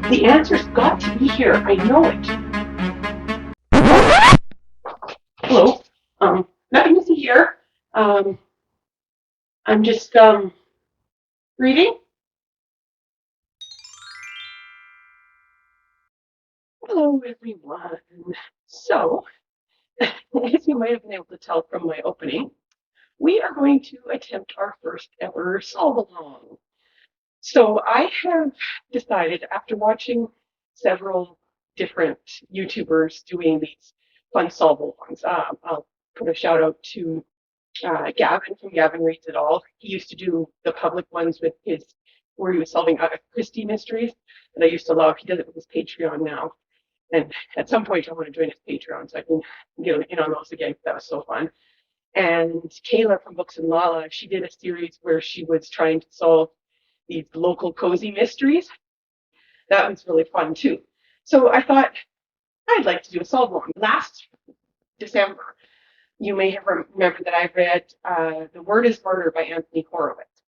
The answer's got to be here. I know it. Hello. Nothing to see here. Um, I'm just reading. Hello, everyone. So, as you might have been able to tell from my opening, we are going to attempt our first ever solve along. So, I have decided after watching several different YouTubers doing these fun solve alongs, I'll put a shout out to Gavin from Gavin Reads It All. He used to do the public ones with his, where he was solving Agatha Christie mysteries that I used to love. He does it with his Patreon now. And at some point, I want to join his Patreon so I can get in on those again. That was so fun. And Kayla from Books and Lala, she did a series where she was trying to solve these local cozy mysteries. That was really fun too. So I thought I'd like to do a solve along. Last December, you may have remembered that I read The Word is Murder by Anthony Horowitz.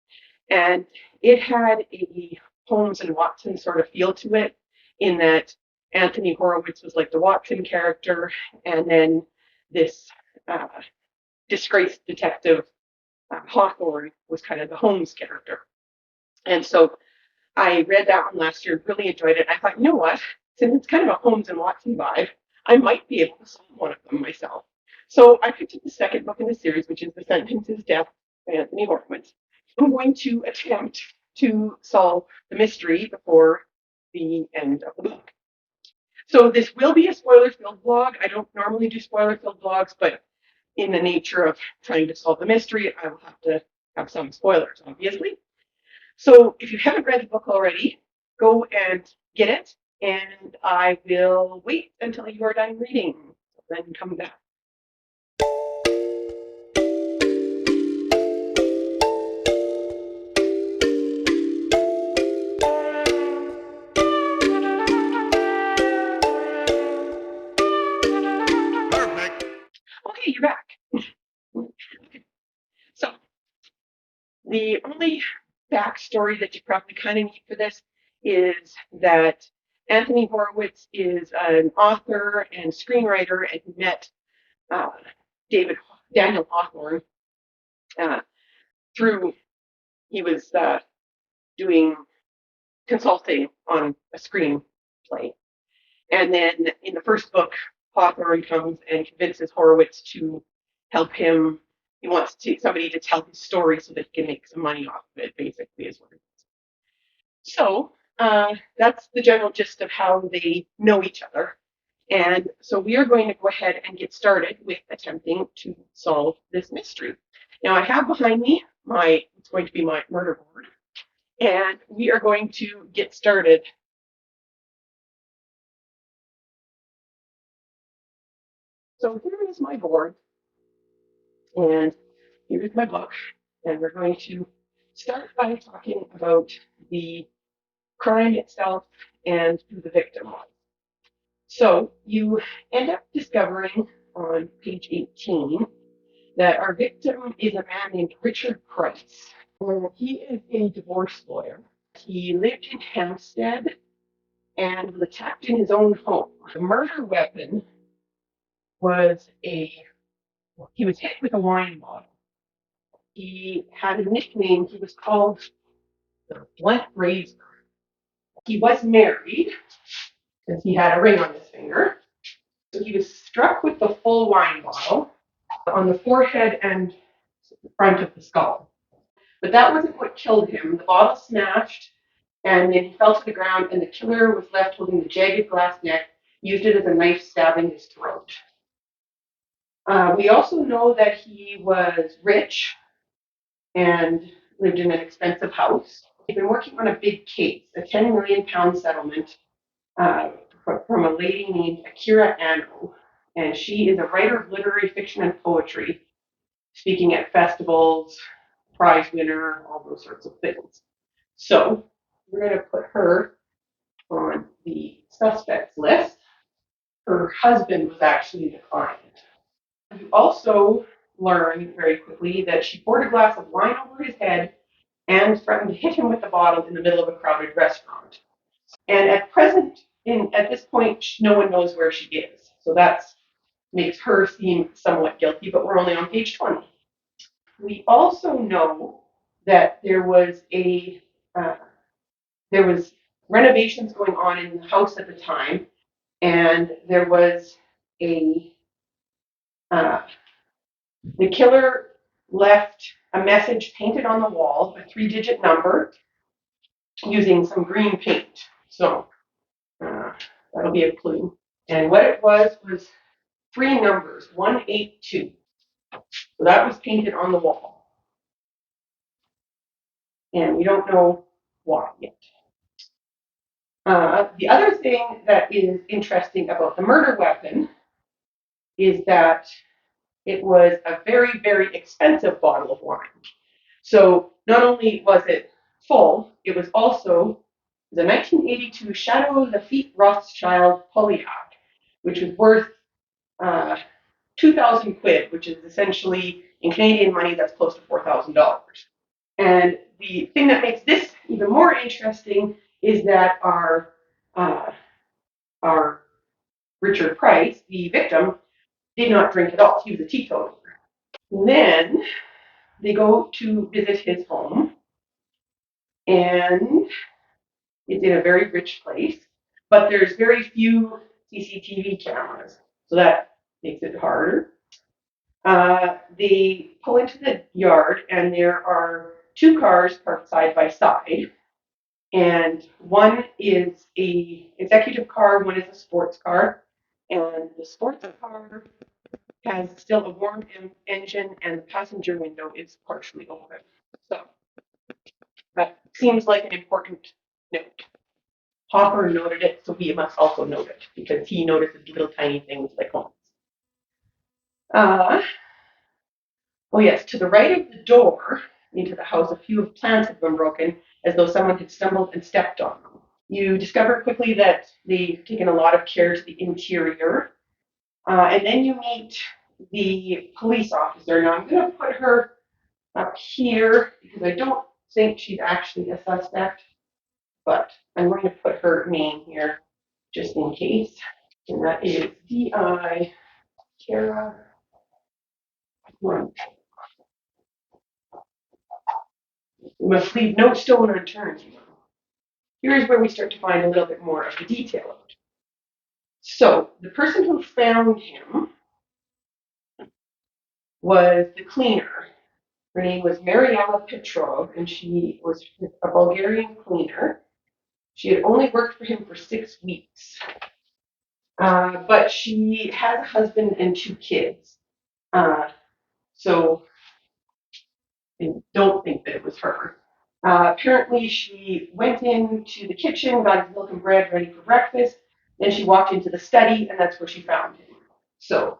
And it had a Holmes and Watson sort of feel to it, in that Anthony Horowitz was like the Watson character, and then this disgraced detective Hawthorne was kind of the Holmes character. And so I read that one last year, really enjoyed it. I thought, you know what? Since it's kind of a Holmes and Watson vibe, I might be able to solve one of them myself. So I picked up the second book in the series, which is The Sentence's Death by Anthony Horowitz. I'm going to attempt to solve the mystery before the end of the book. So this will be a spoiler-filled blog. I don't normally do spoiler-filled blogs, but in the nature of trying to solve the mystery, I will have to have some spoilers, obviously. So if you haven't read the book already, go and get it, and I will wait until you are done reading, then come back. Perfect. Okay, you're back. So the only backstory that you probably kind of need for this is that Anthony Horowitz is an author and screenwriter, and he met Daniel Hawthorne through, he was doing consulting on a screenplay. And then in the first book, Hawthorne comes and convinces Horowitz to help him. He wants somebody to tell his story so that he can make some money off of it, basically, is what it is. So that's the general gist of how they know each other. And so we are going to go ahead and get started with attempting to solve this mystery. Now I have behind me it's going to be my murder board, and we are going to get started. So here is my board, and here is my book, and we're going to start by talking about the crime itself and who the victim was. So you end up discovering on page 18 that our victim is a man named Richard Price. He is a divorce lawyer. He lived in Hampstead and was attacked in his own home. The murder weapon was he was hit with a wine bottle. He had a nickname. He was called the Blunt Razor. He was married because he had a ring on his finger. So he was struck with the full wine bottle on the forehead and the front of the skull. But that wasn't what killed him. The bottle smashed, and then he fell to the ground, and the killer was left holding the jagged glass neck, used it as a knife, stabbing his throat. We also know that he was rich and lived in an expensive house. He'd been working on a big case, a £10 million settlement from a lady named Akira Anno. And she is a writer of literary fiction and poetry, speaking at festivals, prize winner, all those sorts of things. So we're going to put her on the suspects list. Her husband was actually the client. You also learn very quickly that she poured a glass of wine over his head and threatened to hit him with the bottle in the middle of a crowded restaurant. And at present, at this point, no one knows where she is. So that makes her seem somewhat guilty, but we're only on page 20. We also know that there was renovations going on in the house at the time, and there was a the killer left a message painted on the wall, a 3-digit number, using some green paint. So that'll be a clue. And what it was 3 numbers, 182. So that was painted on the wall. And we don't know why yet. The other thing that is interesting about the murder weapon is that it was a very, very expensive bottle of wine. So not only was it full, it was also the 1982 Chateau Lafite Rothschild Pauillac, which was worth 2,000 quid, which is essentially, in Canadian money, that's close to $4,000. And the thing that makes this even more interesting is that our Richard Price, the victim, did not drink at all. He was a teetotaler. And then they go to visit his home, and it's in a very rich place, but there's very few CCTV cameras, so that makes it harder. They pull into the yard, and there are 2 cars parked side by side, and one is a executive car, one is a sports car, and the sports car has still a warm engine, and the passenger window is partially open. So that seems like an important note. Hopper noted it, so we must also note it, because he notices little tiny things like homes. Oh yes, to the right of the door into the house, a few plants have been broken, as though someone had stumbled and stepped on them. You discover quickly that they've taken a lot of care to the interior, and then you meet the police officer. Now I'm going to put her up here because I don't think she's actually a suspect, but I'm going to put her name here just in case. And that is D.I. Kara Grunt. We must leave no stone unturned. Here's where we start to find a little bit more of the detail of it. So the person who found him was the cleaner. Her name was Mariella Petrov, and she was a Bulgarian cleaner. She had only worked for him for 6 weeks. But she has a husband and 2 kids. So I don't think that it was her. Apparently, she went into the kitchen, got his milk and bread ready for breakfast. Then she walked into the study, and that's where she found him. So,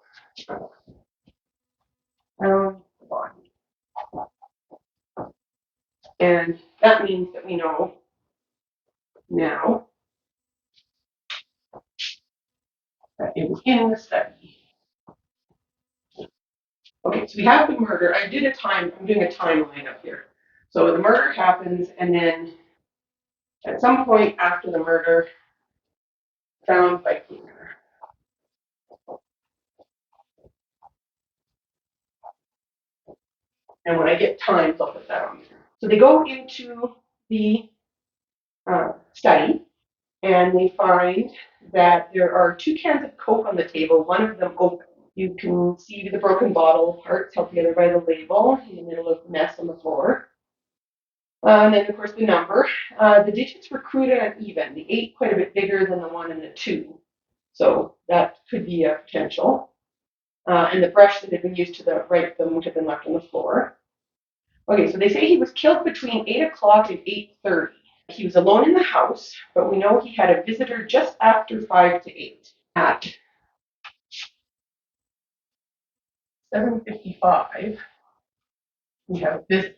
the body. And that means that we know now that it was in the study. Okay, so we have the murder. I'm doing a timeline up here. So the murder happens, and then at some point after the murder, found by cleaner. And when I get times, I'll put that on there. So they go into the study, and they find that there are 2 cans of Coke on the table, one of them open. You can see the broken bottle parts held together by the label in the middle of the mess on the floor. And then, of course, the number. The digits were crude and uneven. The 8 quite a bit bigger than the 1 and the 2. So that could be a potential. And the brush that had been used to write them had been left on the floor. Okay, so they say he was killed between 8 o'clock and 8:30. He was alone in the house, but we know he had a visitor just after 5 to 8. At 7:55, we have a visitor.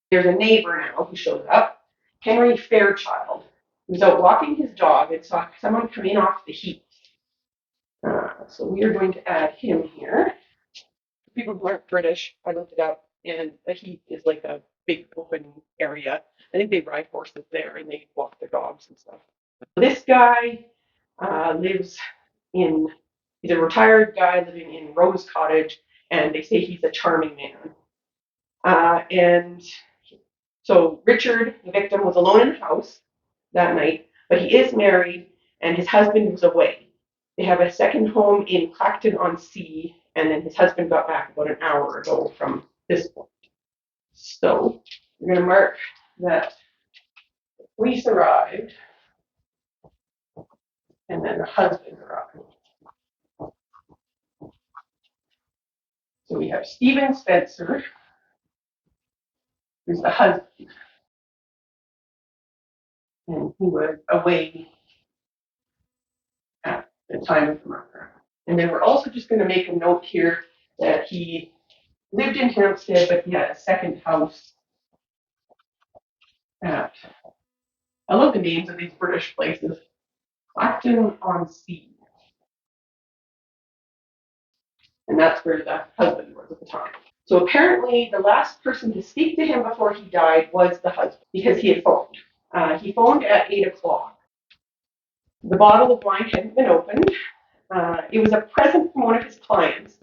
There's a neighbor now who shows up, Henry Fairchild, who's out walking his dog and saw someone come in off the heath. So we are going to add him here. For people who aren't British, I looked it up, and a heath is like a big open area. I think they ride horses there and they walk their dogs and stuff. This guy lives in, he's a retired guy living in Rose Cottage, and they say he's a charming man. And so Richard, the victim, was alone in the house that night, but he is married and his husband was away. They have a second home in Clacton-on-Sea, and then his husband got back about an hour ago from this point. So we're going to mark that police arrived and then the husband arrived. So we have Stephen Spencer, who's the husband, and he was away at the time of the murder. And then we're also just going to make a note here that he lived in Hampstead, but he had a second house at, I love the names of these British places, Clacton-on-Sea. And that's where the husband was at the time. So apparently the last person to speak to him before he died was the husband, because he had phoned. He phoned at 8 o'clock. The bottle of wine hadn't been opened. It was a present from one of his clients.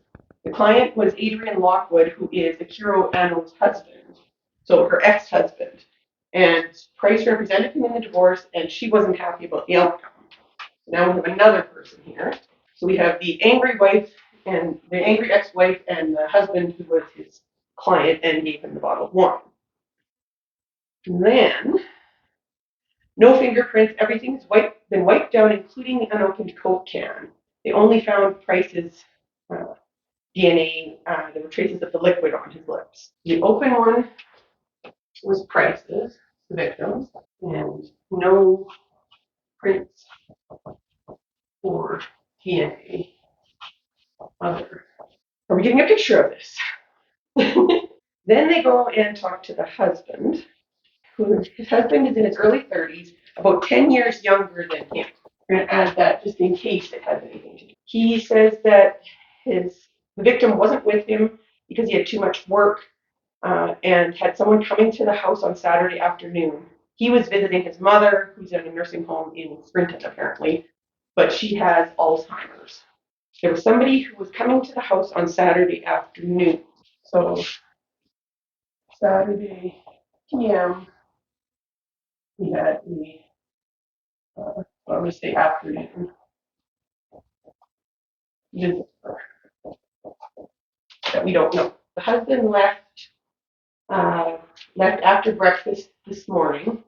The client was Adrian Lockwood, who is Akira Anno's husband, so her ex-husband. And Price represented him in the divorce, and she wasn't happy about the outcome. So now we have another person here. So we have the angry wife and the angry ex-wife and the husband who was his client and gave him the bottle of wine. And then, no fingerprints, everything's been wiped out, including the unopened Coke can. They only found Price's DNA. There were traces of the liquid on his lips. The open one was Price's, the victim's, and no prints or DNA other. Are we getting a picture of this? Then they go and talk to the husband, his husband is in his early 30s, about 10 years younger than him. We're going to add that just in case it has anything to do. He says that the victim wasn't with him because he had too much work and had someone coming to the house on Saturday afternoon. He was visiting his mother, who's in a nursing home in Sprinton, apparently, but she has Alzheimer's. There was somebody who was coming to the house on Saturday afternoon. So Saturday p.m. we had the, I'm going to say afternoon visitor that we don't know. The husband left after breakfast this morning,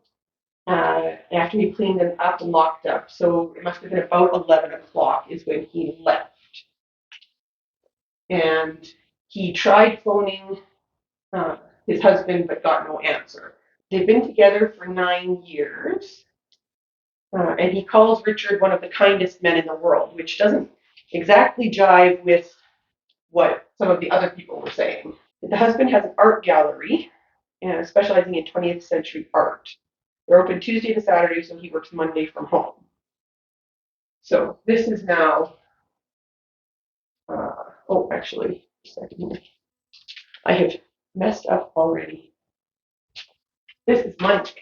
after he cleaned them up and locked up. So it must have been about 11 o'clock is when he left. And he tried phoning his husband, but got no answer. They've been together for 9 years. And he calls Richard one of the kindest men in the world, which doesn't exactly jive with what some of the other people were saying. The husband has an art gallery specializing in 20th century art. They're open Tuesday to Saturday, so he works Monday from home. So this is now, actually, a second. I have messed up already. This is Monday.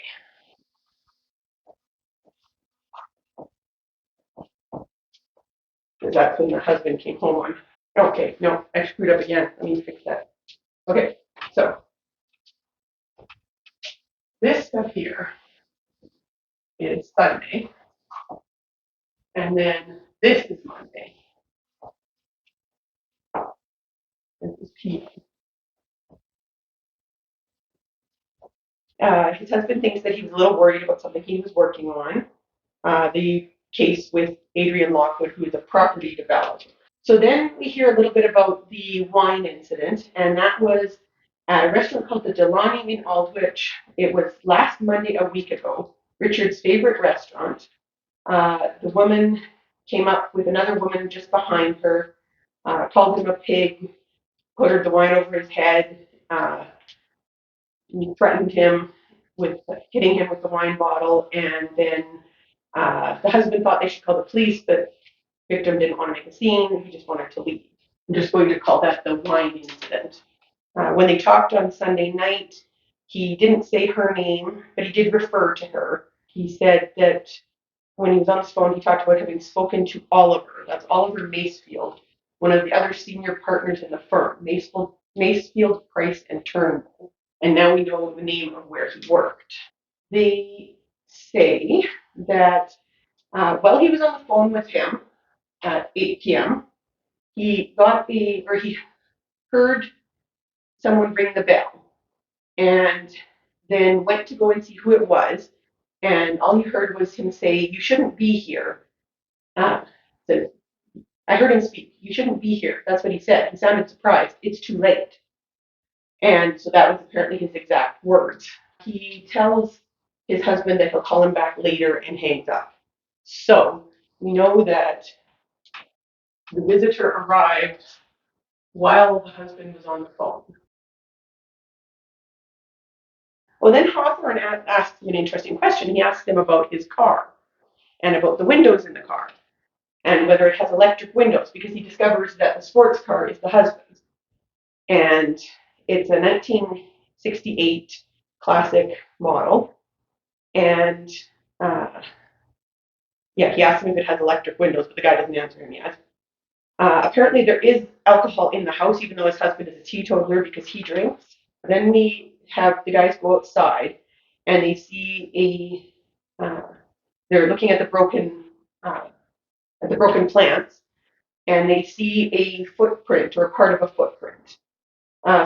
Because that's when the husband came home on. Okay, no, I screwed up again. I need to fix that. Okay, so this stuff here is Sunday. And then this is Monday. This is PM. His husband thinks that he was a little worried about something he was working on. The case with Adrian Lockwood, who is a property developer. So then we hear a little bit about the wine incident, and that was at a restaurant called the Delaney in Aldwych. It was last Monday, a week ago, Richard's favorite restaurant. The woman came up with another woman just behind her, called him a pig, put the wine over his head, threatened him with hitting him with the wine bottle, and then the husband thought they should call the police, but the victim didn't want to make a scene. He just wanted to leave. I'm just going to call that the wine incident. When they talked on Sunday night, He didn't say her name, but he did refer to her. He said that when he was on the phone, he talked about having spoken to Oliver. That's Oliver Macefield, one of the other senior partners in the firm, Macefield, Price, and Turnbull. And now we know the name of where he worked. They say that while he was on the phone with him at 8 p.m., he heard someone ring the bell and then went to go and see who it was. And all he heard was him say, "You shouldn't be here." So I heard him speak, "You shouldn't be here." That's what he said. He sounded surprised. "It's too late." And so that was apparently his exact words. He tells his husband that he'll call him back later and hangs up. So we know that the visitor arrived while the husband was on the phone. Well, then Hawthorne asks him an interesting question. He asks him about his car and about the windows in the car and whether it has electric windows, because he discovers that the sports car is the husband's. And it's a 1968 classic model. And he asks him if it has electric windows, but the guy doesn't answer him yet. Apparently, there is alcohol in the house, even though his husband is a teetotaler because he drinks. Then we have the guys go outside, and they see they're looking at the broken plants, and they see a footprint or part of a footprint.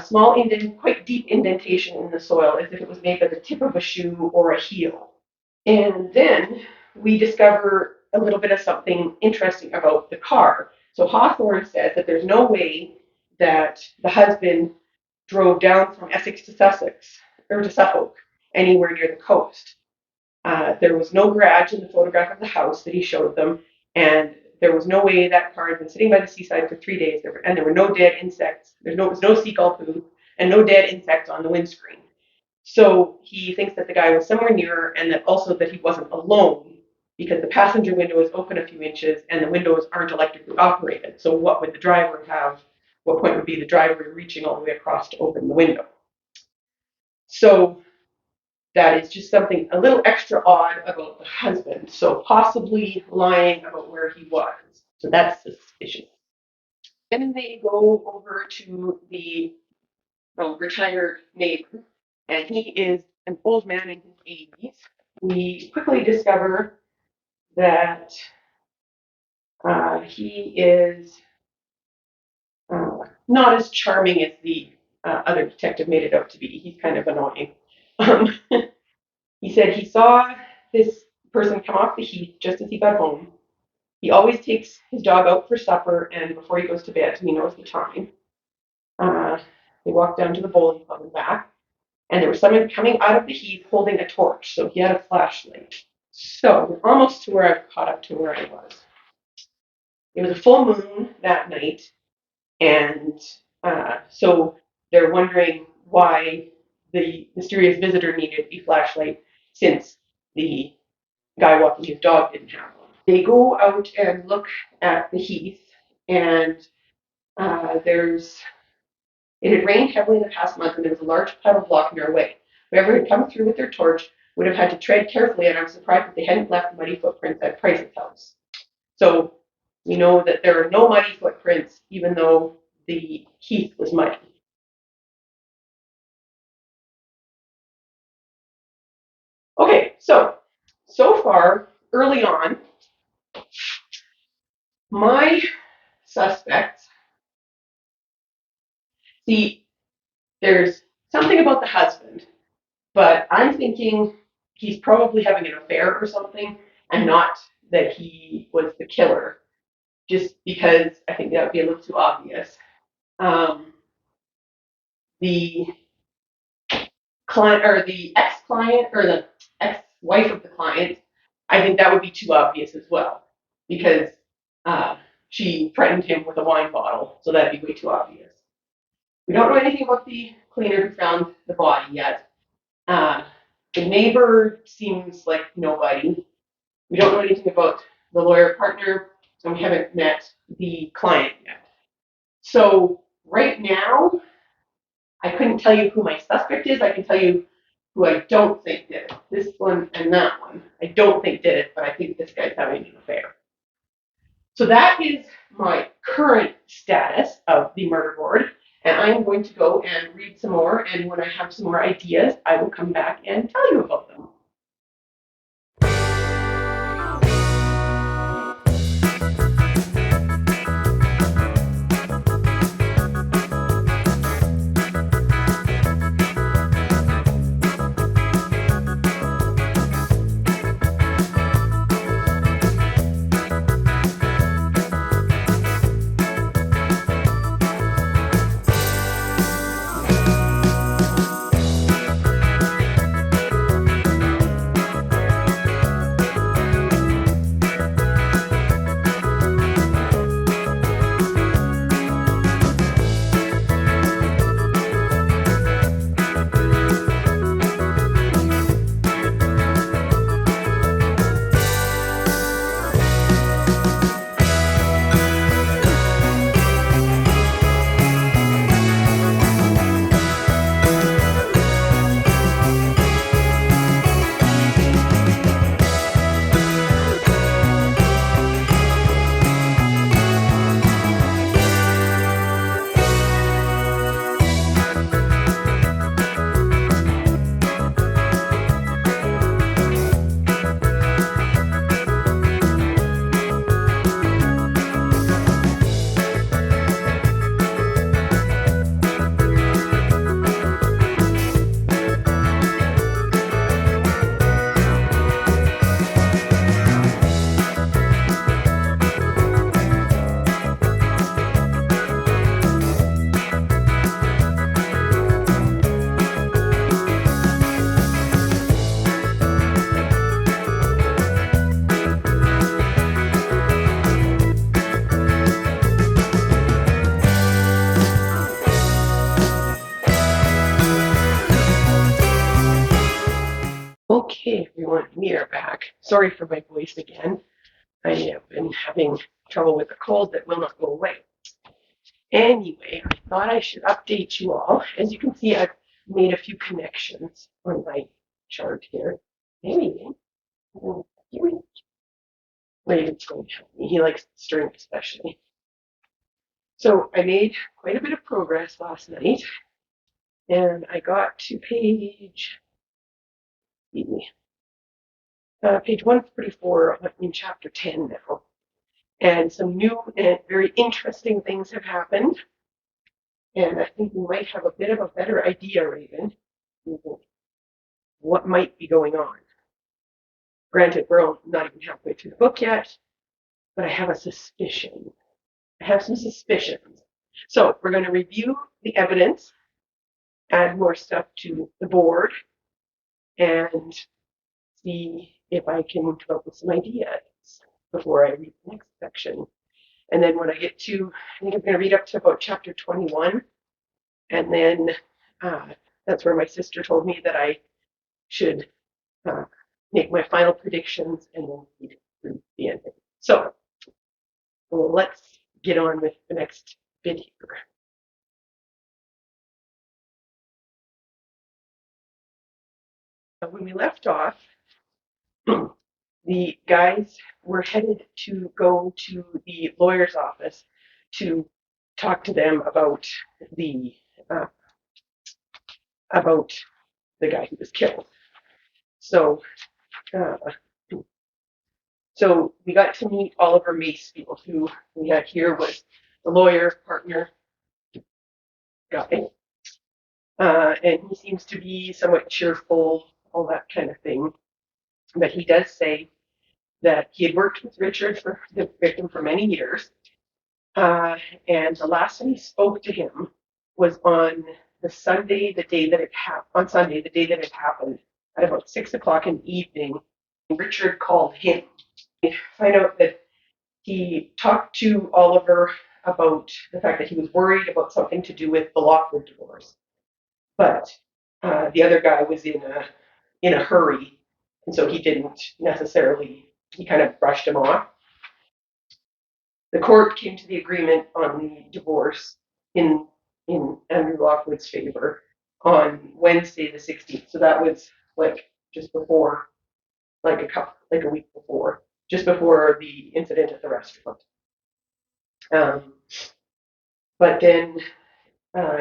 Small quite deep indentation in the soil, as if it was made by the tip of a shoe or a heel. And then we discover a little bit of something interesting about the car. So Hawthorne says that there's no way that the husband drove down from Essex to Sussex or to Suffolk anywhere near the coast. There was no garage in the photograph of the house that he showed them, and there was no way that car had been sitting by the seaside for 3 days, and there were no dead insects. There was no seagull poo and no dead insects on the windscreen. So he thinks that the guy was somewhere near, and that also that he wasn't alone, because the passenger window is open a few inches and the windows aren't electrically operated. So what would the driver have? What point would be the driver reaching all the way across to open the window? So that is just something a little extra odd about the husband. So possibly lying about where he was. So that's suspicious. Then they go over to the retired neighbor, and he is an old man in his 80s. We quickly discover that he is not as charming as the other detective made it out to be. He's kind of annoying. He said he saw this person come off the heath just as he got home. He always takes his dog out for supper and before he goes to bed, so he knows the time. They walked down to the bowling club and back, and there was someone coming out of the heath holding a torch, so he had a flashlight. So almost to where I've caught up to where I was. It was a full moon that night, and so they're wondering why the mysterious visitor needed a flashlight since the guy walking his dog didn't have one. They go out and look at the heath, and it had rained heavily in the past month, and there was a large puddle blocking their way. Whoever had come through with their torch would have had to tread carefully, and I'm surprised that they hadn't left muddy footprints at Price's house. So we know that there are no muddy footprints, even though the heath was muddy. Okay, so far, early on, my suspects, see, there's something about the husband, but I'm thinking he's probably having an affair or something, and not that he was the killer, just because I think that would be a little too obvious. The client or the ex-client or the ex-wife of the client, I think that would be too obvious as well, because she threatened him with a wine bottle, so that'd be way too obvious. We don't know anything about the cleaner who found the body yet. The neighbor seems like nobody. We don't know anything about the lawyer partner, and we haven't met the client yet. So right now, I couldn't tell you who my suspect is. I can tell you who I don't think did it. This one and that one, I don't think did it, but I think this guy's having an affair. So that is my current status of the murder board. And I'm going to go and read some more. And when I have some more ideas, I will come back and tell you about them. Okay, everyone, we are back. Sorry for my voice again. I have been having trouble with a cold that will not go away. Anyway, I thought I should update you all. As you can see, I've made a few connections on my chart here. Maybe. Raven's going to help me. He likes string especially. So I made quite a bit of progress last night. And I got to page 134 in chapter 10 now. And some new and very interesting things have happened. And I think we might have a bit of a better idea, Raven, what might be going on. Granted, we're not even halfway through the book yet, but I have a suspicion. I have some suspicions. So we're going to review the evidence, add more stuff to the board, and see if I can come up with some ideas before I read the next section. And then when I get to, I think I'm going to read up to about chapter 21. And then that's where my sister told me that I should make my final predictions and then read through the ending. So let's get on with the next bit here. When we left off, the guys were headed to go to the lawyer's office to talk to them about the guy who was killed. So we got to meet Oliver Macefield, who we had here was the lawyer partner guy. And he seems to be somewhat cheerful, all that kind of thing. But he does say that he had worked with Richard, the victim, for many years. And the last time he spoke to him was on Sunday, the day that it happened, at about 6 o'clock in the evening. Richard called him. I find out that he talked to Oliver about the fact that he was worried about something to do with the Lockwood divorce. But the other guy was in a hurry, and so he didn't necessarily, he kind of brushed him off. The court came to the agreement on the divorce in Andrew Lockwood's favor, on Wednesday the 16th. So that was like just before, like a week before, just before the incident at the restaurant. Um, but then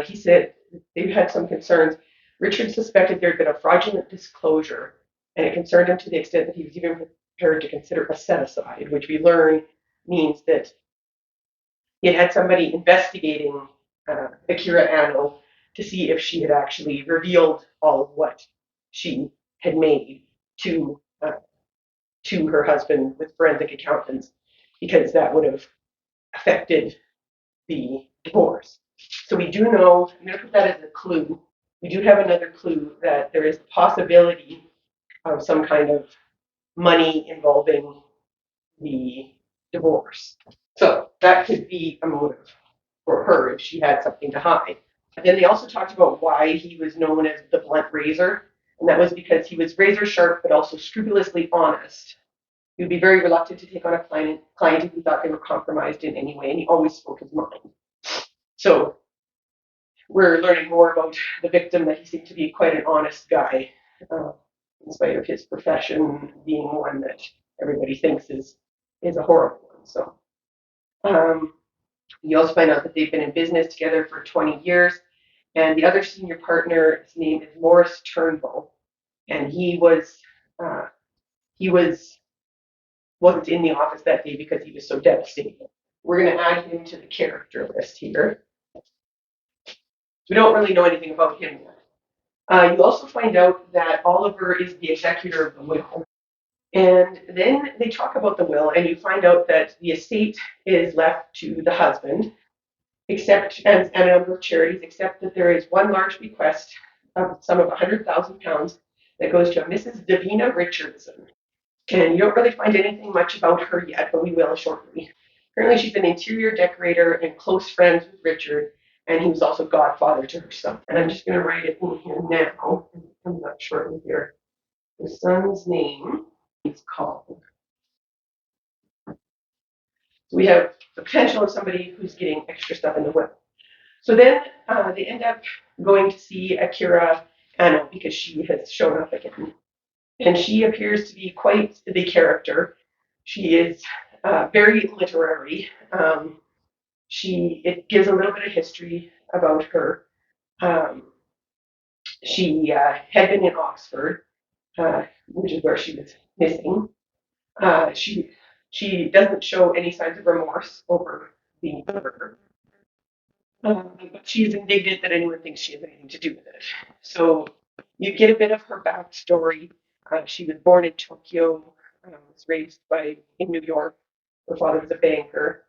he said they had some concerns. Richard suspected there had been a fraudulent disclosure, and it concerned him to the extent that he was even prepared to consider a set-aside, which we learn means that he had had somebody investigating Akira Anno to see if she had actually revealed all of what she had made to her husband with forensic accountants, because that would have affected the divorce. So we do know, I'm going to put that as a clue. We do have another clue that there is the possibility of some kind of money involving the divorce. So that could be a motive for her if she had something to hide. And then they also talked about why he was known as the blunt razor, and that was because he was razor sharp but also scrupulously honest. He would be very reluctant to take on a client if he thought they were compromised in any way, and he always spoke his mind. So we're learning more about the victim, that he seemed to be quite an honest guy, in spite of his profession being one that everybody thinks is a horrible one. So you also find out that they've been in business together for 20 years, and the other senior partner's name is Morris Turnbull, and he wasn't in the office that day because he was so devastated. We're going to add him to the character list here. We don't really know anything about him yet. You also find out that Oliver is the executor of the will. And then they talk about the will, and you find out that the estate is left to the husband, except and a number of charities, except that there is one large bequest of sum of £100,000 that goes to a Mrs. Davina Richardson. And you don't really find anything much about her yet, but we will shortly. Apparently, she's an interior decorator and close friends with Richard, and he was also godfather to her son. And I'm just going to write it in here now. It comes up shortly here. The son's name is called. So we have the potential of somebody who's getting extra stuff in the will. So then they end up going to see Akira Anno because she has shown up again. And she appears to be quite the character. She is very literary. It gives a little bit of history about her. She had been in Oxford, which is where she was missing. She doesn't show any signs of remorse over the murder. But she's indignant that anyone thinks she has anything to do with it. So you get a bit of her backstory. She was born in Tokyo, was raised in New York. Her father was a banker,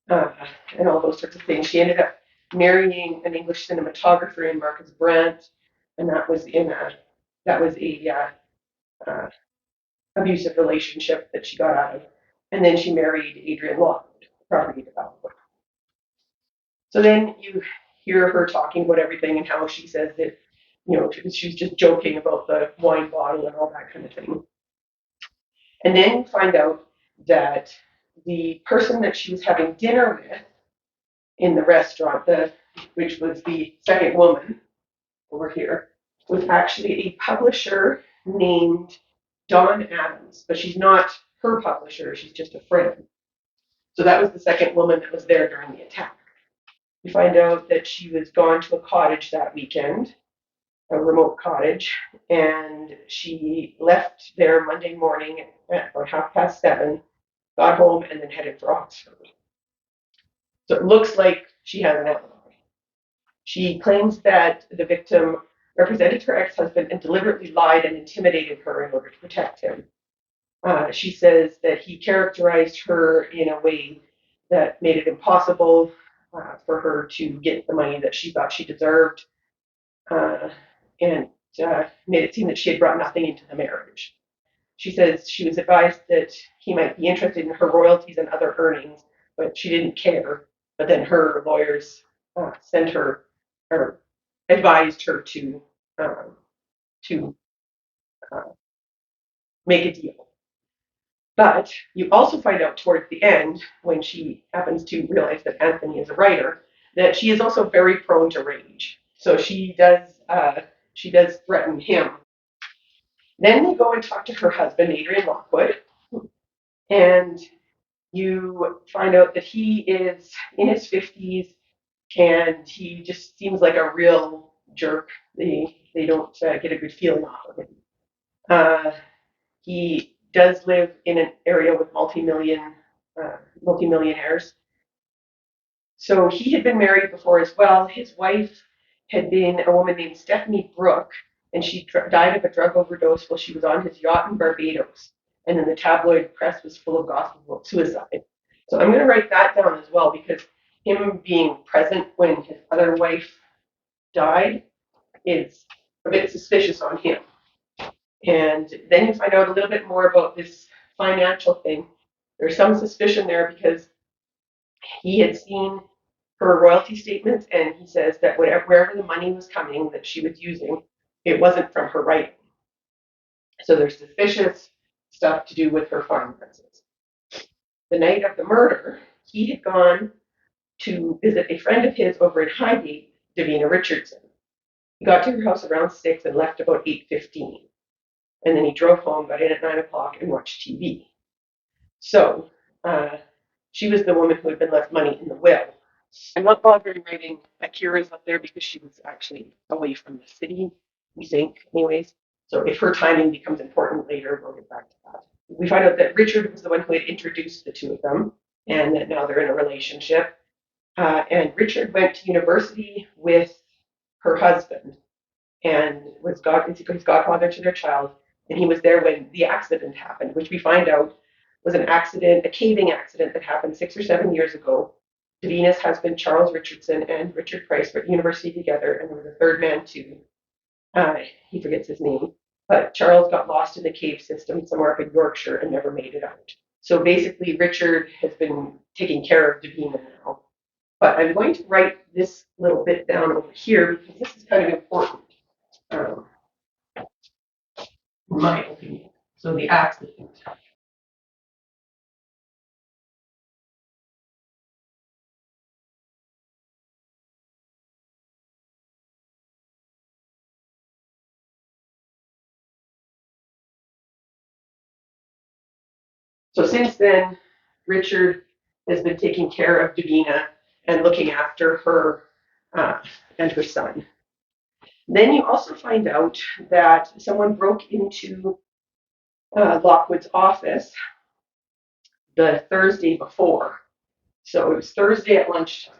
and all those sorts of things. She ended up marrying an English cinematographer named Marcus Brandt, and that was a abusive relationship that she got out of. And then she married Adrian Lockwood, property developer. So then you hear her talking about everything and how she says that, she's just joking about the wine bottle and all that kind of thing. And then you find out that the person that she was having dinner with in the restaurant, which was the second woman over here, was actually a publisher named Dawn Adams, but she's not her publisher, she's just a friend. So that was the second woman that was there during the attack. We find out that she was gone to a cottage that weekend, a remote cottage, and she left there Monday morning at about 7:30, got home, and then headed for Oxford. So it looks like she has an alibi. She claims that the victim represented her ex-husband and deliberately lied and intimidated her in order to protect him. She says that he characterized her in a way that made it impossible for her to get the money that she thought she deserved, and made it seem that she had brought nothing into the marriage. She says she was advised that he might be interested in her royalties and other earnings, but she didn't care. But then her lawyers sent her or advised her to make a deal. But you also find out towards the end, when she happens to realize that Anthony is a writer, that she is also very prone to rage. So she does threaten him. Then they go and talk to her husband, Adrian Lockwood, and you find out that he is in his 50s and he just seems like a real jerk. They don't get a good feeling off of him. Uh, he does live in an area with multimillionaires. So he had been married before as well. His wife had been a woman named Stephanie Brooke, and she died of a drug overdose while she was on his yacht in Barbados. And then the tabloid press was full of gossip about suicide. So I'm going to write that down as well because him being present when his other wife died is a bit suspicious on him. And then you find out a little bit more about this financial thing. There's some suspicion there because he had seen her royalty statements and he says that wherever the money was coming that she was using, it wasn't from her writing. So there's suspicious stuff to do with her finances. The night of the murder, he had gone to visit a friend of his over in Highgate, Davina Richardson. He got to her house around 6 and left about 8:15. And then he drove home, got in at 9 o'clock, and watched TV. So she was the woman who had been left money in the will. I'm not bothering writing Akira's up there because she was actually away from the city, we think, anyways. So if her timing becomes important later, we'll get back to that. We find out that Richard was the one who had introduced the two of them, and that now they're in a relationship. And Richard went to university with her husband and was his godfather to their child. And he was there when the accident happened, which we find out was an accident, a caving accident that happened 6 or 7 years ago. Davina's husband, Charles Richardson, and Richard Price were at university together, and there was a third man too. He forgets his name. But Charles got lost in the cave system somewhere up in Yorkshire and never made it out. So basically, Richard has been taking care of Davina now. But I'm going to write this little bit down over here because this is kind of important, in my opinion. So the accident. So since then, Richard has been taking care of Davina and looking after her and her son. Then you also find out that someone broke into Lockwood's office the Thursday before. So it was Thursday at lunchtime.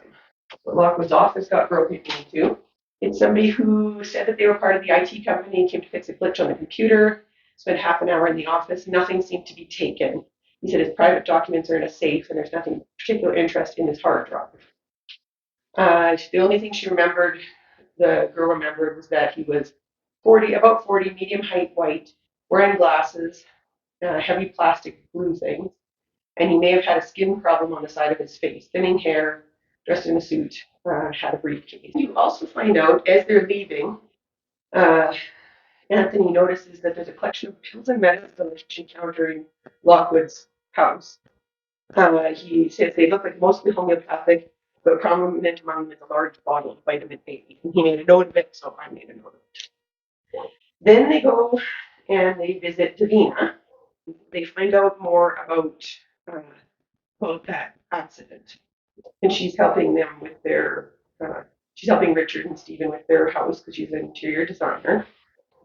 So Lockwood's office got broken into. It's somebody who said that they were part of the IT company, came to fix a glitch on the computer, spent half an hour in the office. Nothing seemed to be taken. He said his private documents are in a safe and there's nothing of particular interest in his hard drive. The only thing the girl remembered, was that he was about 40, medium height, white, wearing glasses, heavy plastic blue things, and he may have had a skin problem on the side of his face, thinning hair, dressed in a suit, had a briefcase. You also find out as they're leaving, Anthony notices that there's a collection of pills and medicines encountered in Lockwood's house. He says they look like mostly homeopathic, but prominent among them is a large bottle of vitamin A. And he made a note of it, so I made a note of it. Then they go and they visit Davina. They find out more about that accident, and she's helping them with she's helping Richard and Stephen with their house because she's an interior designer.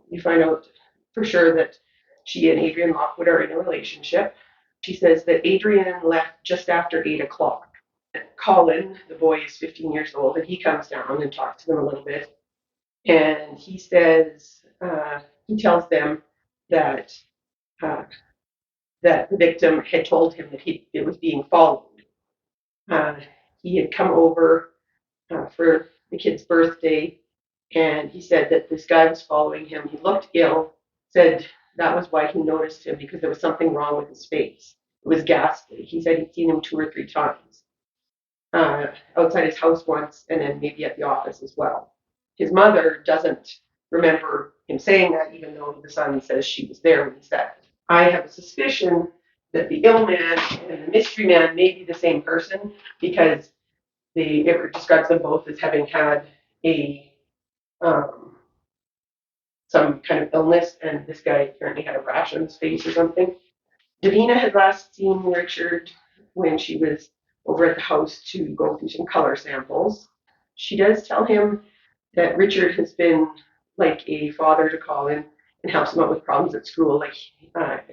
You find out for sure that she and Adrian Lockwood are in a relationship. She says that Adrian left just after 8 o'clock. Colin, the boy, is 15 years old, and he comes down and talks to them a little bit. And he says, he tells them that that the victim had told him that it was being followed. He had come over for the kid's birthday, and he said that this guy was following him. He looked ill, said that was why he noticed him, because there was something wrong with his face. It was ghastly. He said he'd seen him 2 or 3 times outside his house once, and then maybe at the office as well. His mother doesn't remember him saying that, even though the son says she was there when he said it. I have a suspicion that the ill man and the mystery man may be the same person because it describes them both as having had a some kind of illness, and this guy apparently had a rash on his face or something. Davina had last seen Richard when she was over at the house to go through some color samples. She does tell him that Richard has been like a father to Colin and helps him out with problems at school. Like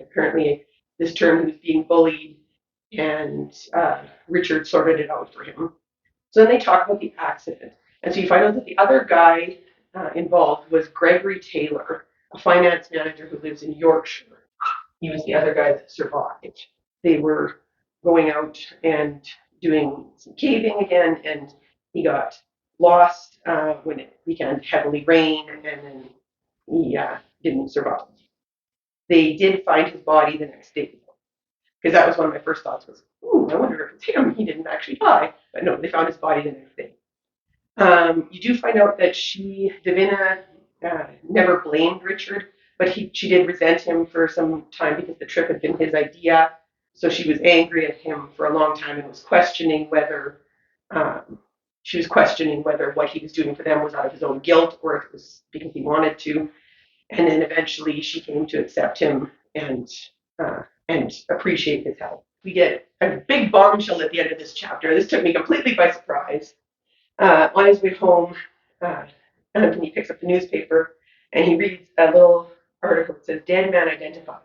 apparently this term he was being bullied, and Richard sorted it out for him. So then they talk about the accident, and so you find out that the other guy involved was Gregory Taylor, a finance manager who lives in Yorkshire. He was the other guy that survived. They were going out and doing some caving again, and he got lost when it began to heavily rain, and then he didn't survive. They did find his body the next day, because that was one of my first thoughts was, ooh, I wonder if it's him. He didn't actually die. But no, they found his body the next day. You do find out that Davina, never blamed Richard, but she did resent him for some time because the trip had been his idea. So she was angry at him for a long time and was questioning whether what he was doing for them was out of his own guilt or if it was because he wanted to. And then eventually she came to accept him and appreciate his help. We get a big bombshell at the end of this chapter. This took me completely by surprise. On his way home, Anthony picks up the newspaper and he reads a little article that says, "Dead man identified.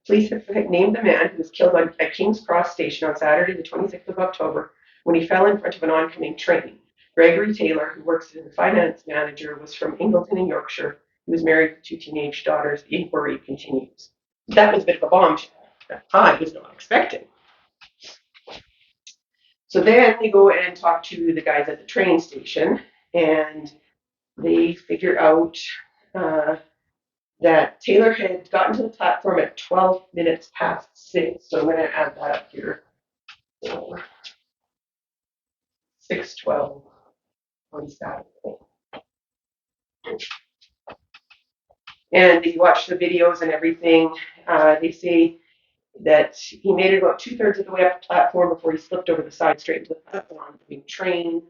Police have named the man who was killed at King's Cross Station on Saturday, the 26th of October, when he fell in front of an oncoming train. Gregory Taylor, who works as a finance manager, was from Ingleton in Yorkshire. He was married with 2 teenage daughters. The inquiry continues." That was a bit of a bombshell that I was not expecting. So then they go and talk to the guys at the train station, and they figure out that Taylor had gotten to the platform at 12 minutes past 6. So I'm going to add that up here. So 6:12 on Saturday. And they watch the videos and everything. They say that he made it about 2/3 of the way up the platform before he slipped over the side straight into the platform. Being train,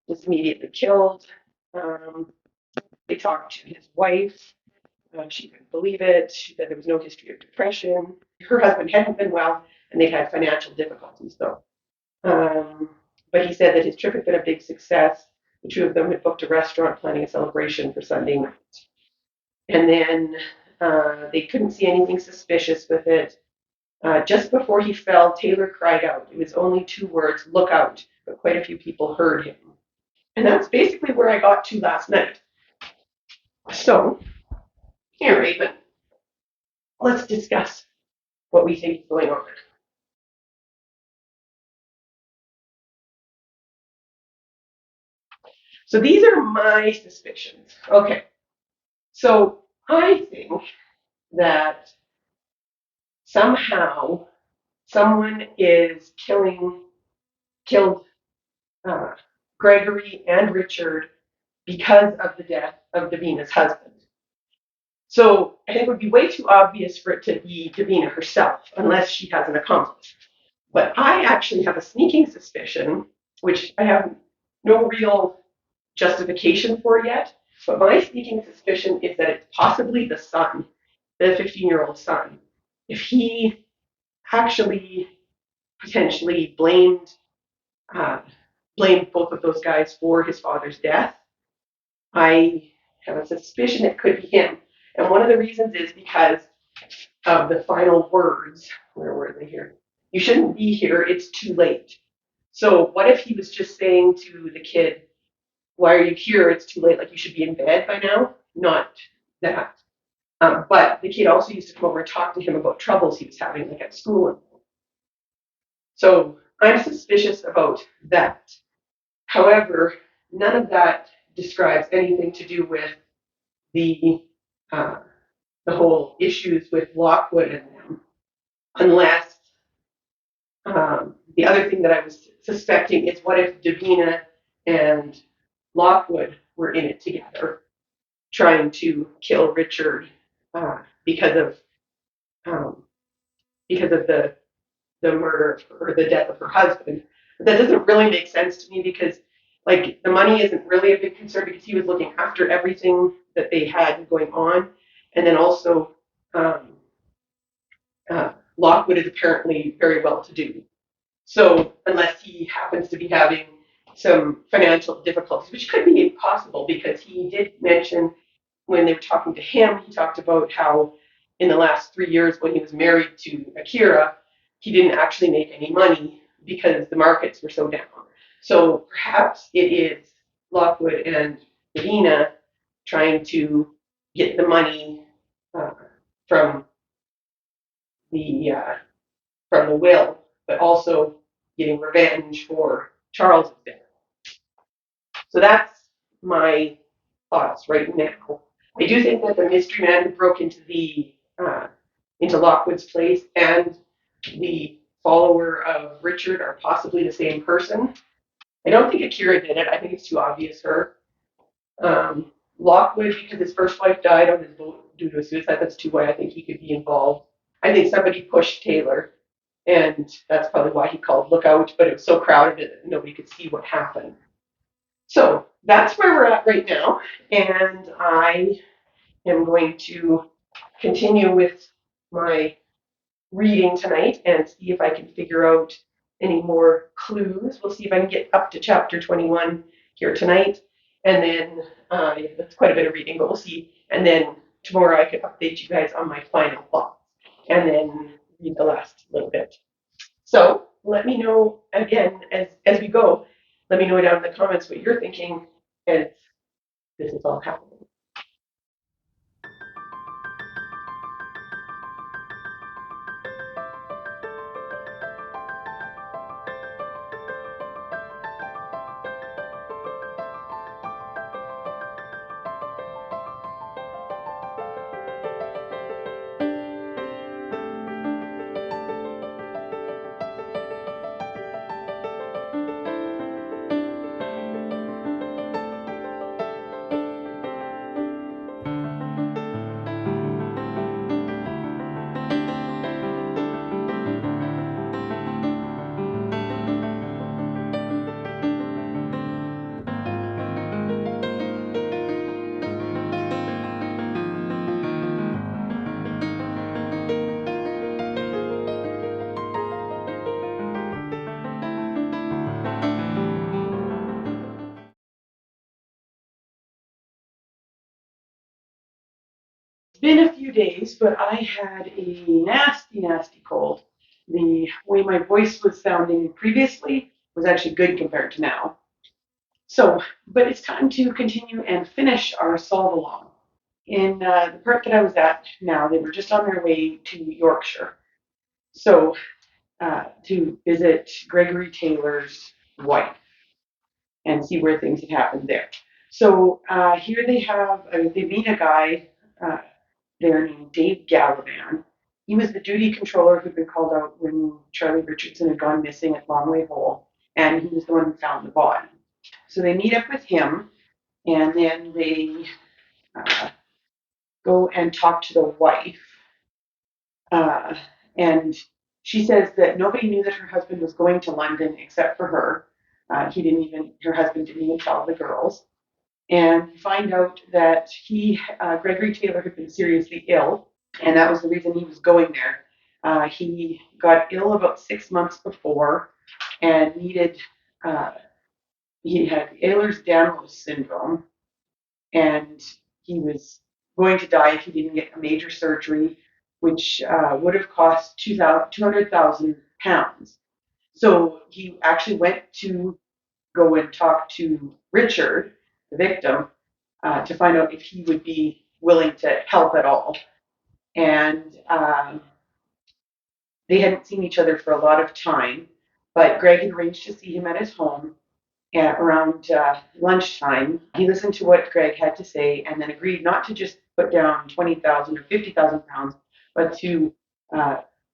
was immediately killed. They talked to his wife. She couldn't believe it. She said there was no history of depression. Her husband hadn't been well, and they'd had financial difficulties, though. But he said that his trip had been a big success. The two of them had booked a restaurant planning a celebration for Sunday night. And then they couldn't see anything suspicious with it. Just before he fell, Taylor cried out. It was only 2 words, "Look out," but quite a few people heard him. And that's basically where I got to last night. So, here, Raven, let's discuss what we think is going on. So these are my suspicions. Okay. So I think that somehow someone is killed Gregory and Richard because of the death of Davina's husband. So I think it would be way too obvious for it to be Davina herself, unless she has an accomplice. But I actually have a sneaking suspicion, which I have no real justification for yet, but my sneaking suspicion is that it's possibly the son, the 15-year-old son. If he actually potentially blamed both of those guys for his father's death, I have a suspicion it could be him. And one of the reasons is because of the final words. Where were they here? "You shouldn't be here, it's too late." So what if he was just saying to the kid, "Why are you here? It's too late, like you should be in bed by now"? Not that. But the kid also used to come over and talk to him about troubles he was having, like at school. So I'm suspicious about that. However, none of that describes anything to do with the whole issues with Lockwood and them, unless the other thing that I was suspecting is what if Davina and Lockwood were in it together, trying to kill Richard because of the murder or the death of her husband. But that doesn't really make sense to me because like the money isn't really a big concern because he was looking after everything that they had going on. And then also, um, Lockwood is apparently very well to do. So unless he happens to be having some financial difficulties, which could be possible because he did mention when they were talking to him, he talked about how in the last 3 years when he was married to Akira, he didn't actually make any money because the markets were so down. So perhaps it is Lockwood and Medina trying to get the money uh, from the will, but also getting revenge for Charles's death. So that's my thoughts right now. I do think that the mystery man who broke into Lockwood's place and the follower of Richard are possibly the same person. I don't think Akira did it. I think it's too obvious her. Lockwood, because his first wife died on his boat due to a suicide, that's too why I think he could be involved. I think somebody pushed Taylor, and that's probably why he called lookout, but it was so crowded that nobody could see what happened. So that's where we're at right now, and I am going to continue with my reading tonight and see if I can figure out any more clues. We'll see if I can get up to chapter 21 here tonight. And then that's quite a bit of reading, but we'll see. And then tomorrow I could update you guys on my final thoughts and then read the last little bit. So let me know again as we go. Let me know down in the comments what you're thinking as this is all happening. It's been a few days, but I had a nasty, nasty cold. The way my voice was sounding previously was actually good compared to now. So, but it's time to continue and finish our solve along. In the part that I was at now, they were just on their way to Yorkshire. So, to visit Gregory Taylor's wife and see where things had happened there. So, here they meet a guy uh, there named Dave Gallivan. He was the duty controller who'd been called out when Charlie Richardson had gone missing at Longway Hole, and he was the one who found the body. So they meet up with him, and then they go and talk to the wife. Uh, and she says that nobody knew that her husband was going to London except for her. Her husband didn't even tell the girls. And we find out that Gregory Taylor, had been seriously ill, and that was the reason he was going there. He got ill about 6 months before and he had Ehlers-Danlos syndrome, and he was going to die if he didn't get a major surgery, which would have cost £200,000. So he actually went to go and talk to Richard, the victim, to find out if he would be willing to help at all. And they hadn't seen each other for a lot of time, but Greg had arranged to see him at his home around lunchtime. He listened to what Greg had to say and then agreed not to just put down 20,000 or 50,000 pounds, but to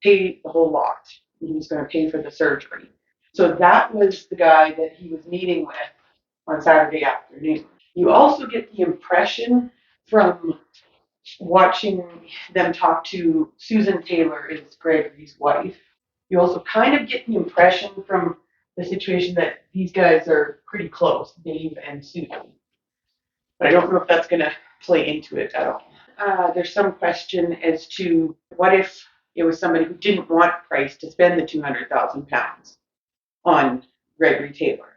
pay the whole lot. He was going to pay for the surgery. So that was the guy that he was meeting with on Saturday afternoon. You also get the impression from watching them talk to Susan Taylor, is Gregory's wife. You also kind of get the impression from the situation that these guys are pretty close, Dave and Susan. But I don't know if that's going to play into it at all. There's some question as to what if it was somebody who didn't want Price to spend the £200,000 on Gregory Taylor.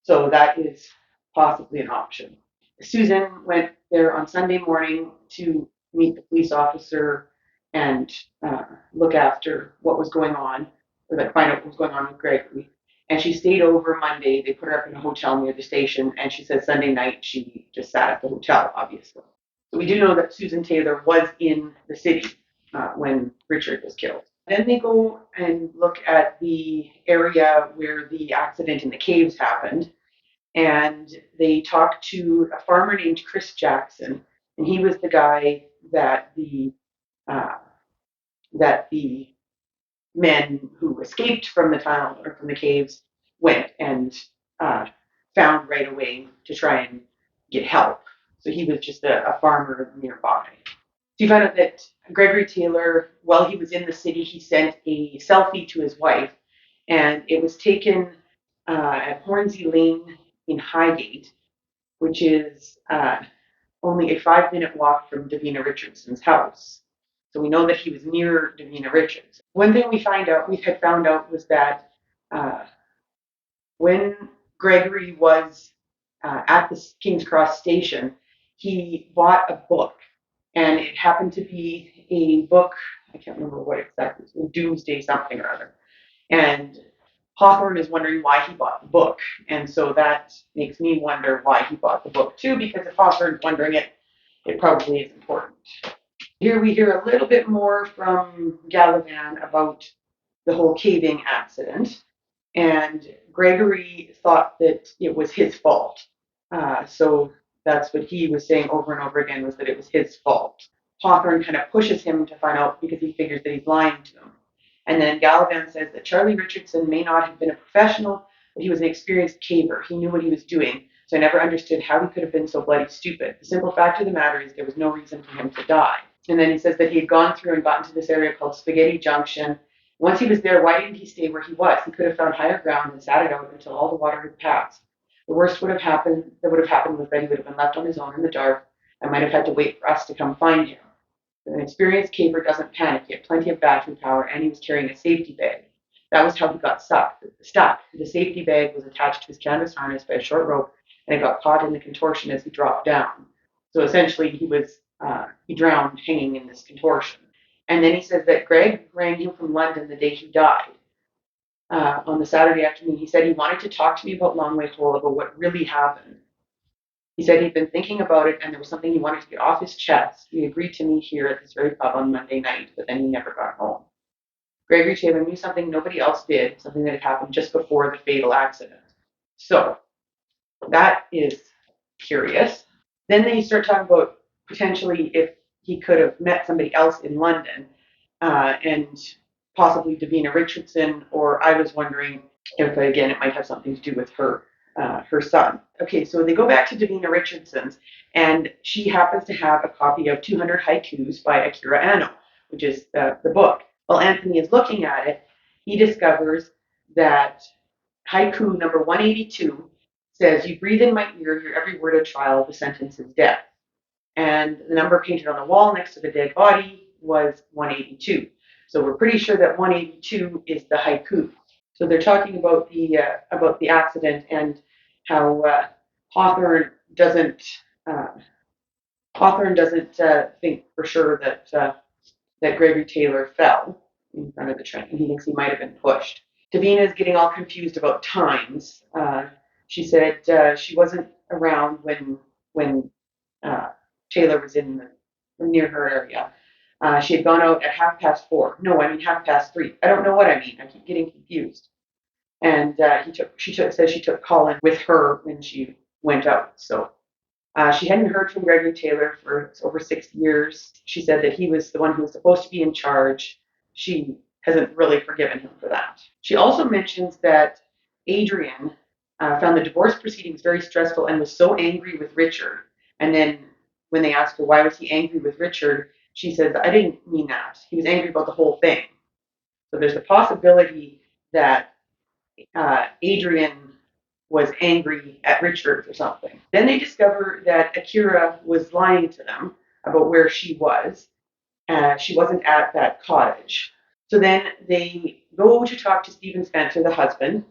So that is possibly an option. Susan went there on Sunday morning to meet the police officer and look after what was going on, or find out what was going on with Gregory. And she stayed over Monday. They put her up in a hotel near the station, and she said Sunday night she just sat at the hotel, obviously. So we do know that Susan Taylor was in the city when Richard was killed. Then they go and look at the area where the accident in the caves happened, and they talk to a farmer named Chris Jackson, and he was the guy that the men who escaped from the tunnel or from the caves went and found right away to try and get help. So he was just a farmer nearby. So you found out that Gregory Taylor, while he was in the city, he sent a selfie to his wife, and it was taken at Hornsey Lane in Highgate, which is only a 5-minute walk from Davina Richardson's house. So we know that he was near Davina Richards. One thing we had found out was that when Gregory was at the King's Cross station, he bought a book, and it happened to be a book, I can't remember what exactly, it was Doomsday something or other. And Hawthorne is wondering why he bought the book. And so that makes me wonder why he bought the book too, because if Hawthorne's wondering it, it probably is important. Here we hear a little bit more from Gallivan about the whole caving accident. And Gregory thought that it was his fault. So that's what he was saying over and over again, was that it was his fault. Hawthorne kind of pushes him to find out because he figures that he's lying to him. And then Gallivan says that Charlie Richardson may not have been a professional, but he was an experienced caver. He knew what he was doing, so I never understood how he could have been so bloody stupid. The simple fact of the matter is there was no reason for him to die. And then he says that he had gone through and gotten to this area called Spaghetti Junction. Once he was there, why didn't he stay where he was? He could have found higher ground and sat it out until all the water had passed. The worst that would have happened was that he would have been left on his own in the dark and might have had to wait for us to come find him. An experienced caver doesn't panic. He had plenty of battery power, and he was carrying a safety bag. That was how he got stuck. The safety bag was attached to his canvas harness by a short rope, and it got caught in the contortion as he dropped down. So essentially, he drowned hanging in this contortion. And then he says that Greg rang him from London the day he died. On the Saturday afternoon, he said he wanted to talk to me about Longway Hole, about what really happened. He said he'd been thinking about it, and there was something he wanted to get off his chest. He agreed to meet here at this very pub on Monday night, but then he never got home. Gregory Taylor knew something nobody else did, something that had happened just before the fatal accident. So that is curious. Then they start talking about potentially if he could have met somebody else in London, and possibly Davina Richardson, or I was wondering if, again, it might have something to do with her son. Okay, so they go back to Davina Richardson's, and she happens to have a copy of 200 Haikus by Akira Anno, which is the book. While Anthony is looking at it, he discovers that haiku number 182 says, "You breathe in my ear, your every word a trial, the sentence is death." And the number painted on the wall next to the dead body was 182. So we're pretty sure that 182 is the haiku. So they're talking about the accident and how Hawthorne doesn't think for sure that Gregory Taylor fell in front of the train. He thinks he might have been pushed. Davina is getting all confused about times. She said she wasn't around when Taylor was near her area. She had gone out at 4:30. No, I mean 3:30. I don't know what I mean. I keep getting confused. And she took Colin with her when she went out. So she hadn't heard from Gregory Taylor for over 6 years. She said that he was the one who was supposed to be in charge. She hasn't really forgiven him for that. She also mentions that Adrian found the divorce proceedings very stressful and was so angry with Richard. And then when they asked her why was he angry with Richard, she says, "I didn't mean that. He was angry about the whole thing." So there's a possibility that Adrian was angry at Richard or something. Then they discover that Akira was lying to them about where she was. She wasn't at that cottage. So then they go to talk to Stephen Spencer, the husband,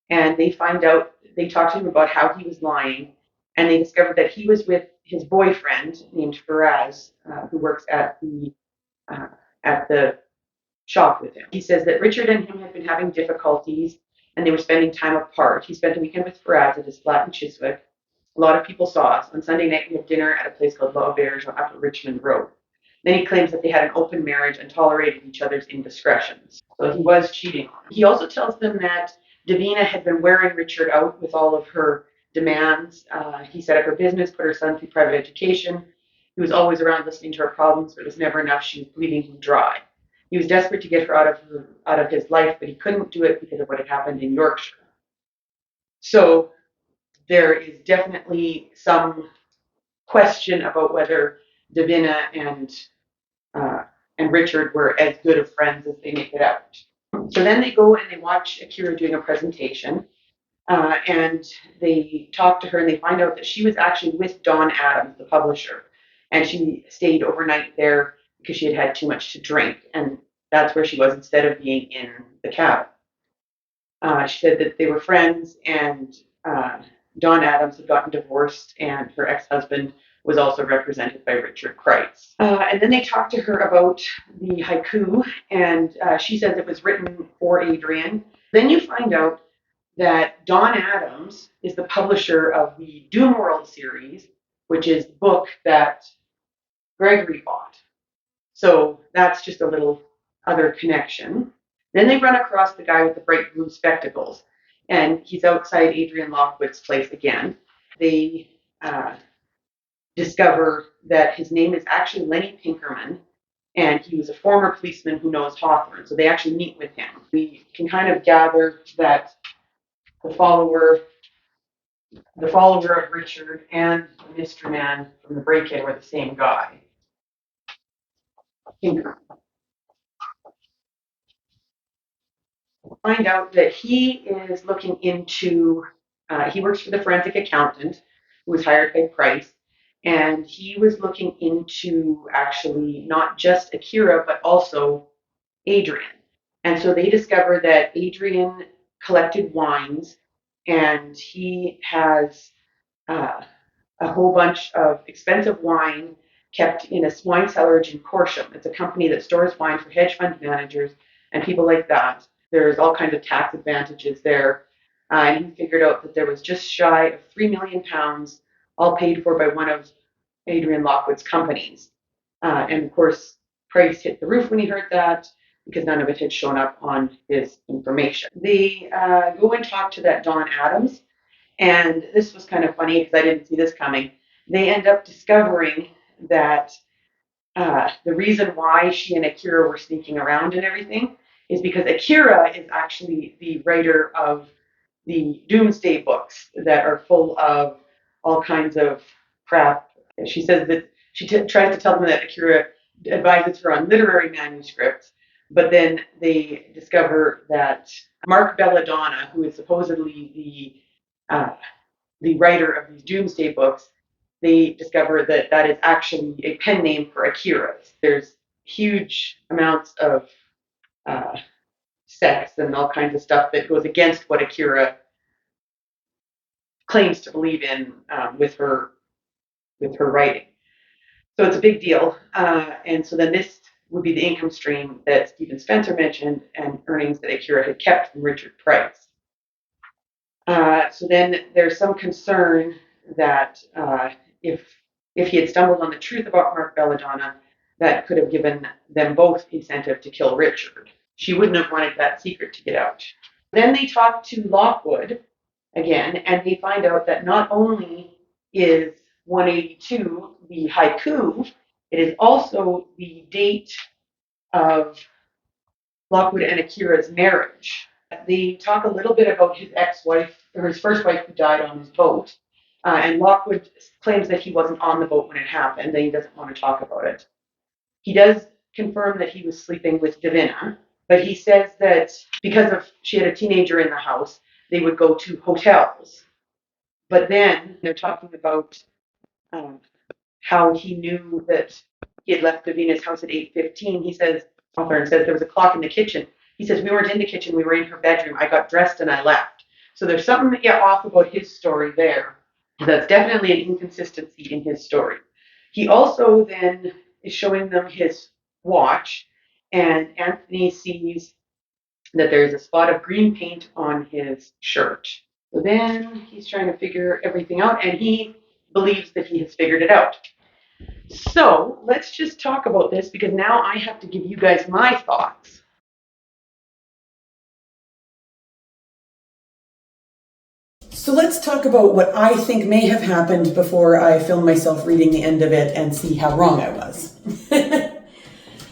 and they find out, they talk to him about how he was lying, and they discovered that he was with his boyfriend named Faraz, who works uh, at the shop with him. He says that Richard and him had been having difficulties and they were spending time apart. He spent a weekend with Faraz at his flat in Chiswick. A lot of people saw us. On Sunday night, we had dinner at a place called L'Auberge on Upper Richmond Road. Then he claims that they had an open marriage and tolerated each other's indiscretions. So he was cheating on them. He also tells them that Davina had been wearing Richard out with all of her demands. He set up her business, put her son through private education. He was always around listening to her problems, but it was never enough. She was bleeding him dry. He was desperate to get her out of his life, but he couldn't do it because of what had happened in Yorkshire. So there is definitely some question about whether Davina and Richard were as good of friends as they make it out. So then they go and they watch Akira doing a presentation, and they talk to her and they find out that she was actually with Don Adams, the publisher, and she stayed overnight there because she had had too much to drink, and that's where she was instead of being in the cabin. She said that they were friends, and Don Adams had gotten divorced, and her ex-husband was also represented by Richard Kreitz. And then they talked to her about the haiku, and she says it was written for Adrian. Then you find out that Don Adams is the publisher of the Doomworld series, which is the book that Gregory bought. So that's just a little other connection. Then they run across the guy with the bright blue spectacles, and he's outside Adrian Lockwood's place again. They discover that his name is actually Lenny Pinkerman, and he was a former policeman who knows Hawthorne. So they actually meet with him. We can kind of gather that the follower of Richard and the mystery man from the break-in were the same guy. Pinkerman. Find out that he is looking into, he works for the forensic accountant who was hired by Price, and he was looking into actually not just Akira, but also Adrian. And so they discover that Adrian collected wines, and he has a whole bunch of expensive wine kept in a wine cellarage in Corsham. It's a company that stores wine for hedge fund managers and people like that. There's all kinds of tax advantages there. And he figured out that there was just shy of £3 million, all paid for by one of Adrian Lockwood's companies. And of course, Price hit the roof when he heard that because none of it had shown up on his information. They go and talk to that Don Adams. And this was kind of funny because I didn't see this coming. They end up discovering that the reason why she and Akira were sneaking around and everything is because Akira is actually the writer of the Doomsday books that are full of all kinds of crap. And she says that she tries to tell them that Akira advises her on literary manuscripts, but then they discover that Mark Belladonna, who is supposedly the writer of these Doomsday books, they discover that that is actually a pen name for Akira. There's huge amounts of sex and all kinds of stuff that goes against what Akira claims to believe in with her writing. So it's a big deal. And so then this would be the income stream that Stephen Spencer mentioned and earnings that Akira had kept from Richard Price. So then there's some concern that if he had stumbled on the truth about Mark Belladonna, that could have given them both incentive to kill Richard. She wouldn't have wanted that secret to get out. Then they talk to Lockwood again, and they find out that not only is 182 the haiku, it is also the date of Lockwood and Akira's marriage. They talk a little bit about his ex-wife, or his first wife who died on his boat, and Lockwood claims that he wasn't on the boat when it happened, and he doesn't want to talk about it. He does confirm that he was sleeping with Davina, But he says that because of she had a teenager in the house, they would go to hotels. But then they're talking about um, how he knew that he had left Davina's house at 8:15. He says, Hawthorne says there was a clock in the kitchen. He says, we weren't in the kitchen, we were in her bedroom. I got dressed and I left. So there's something off about his story there. That's definitely an inconsistency in his story. He also then is showing them his watch, and Anthony sees that there's a spot of green paint on his shirt. So then he's trying to figure everything out, and he believes that he has figured it out. So let's just talk about this, because now I have to give you guys my thoughts. So let's talk about what I think may have happened before I film myself reading the end of it and see how wrong I was.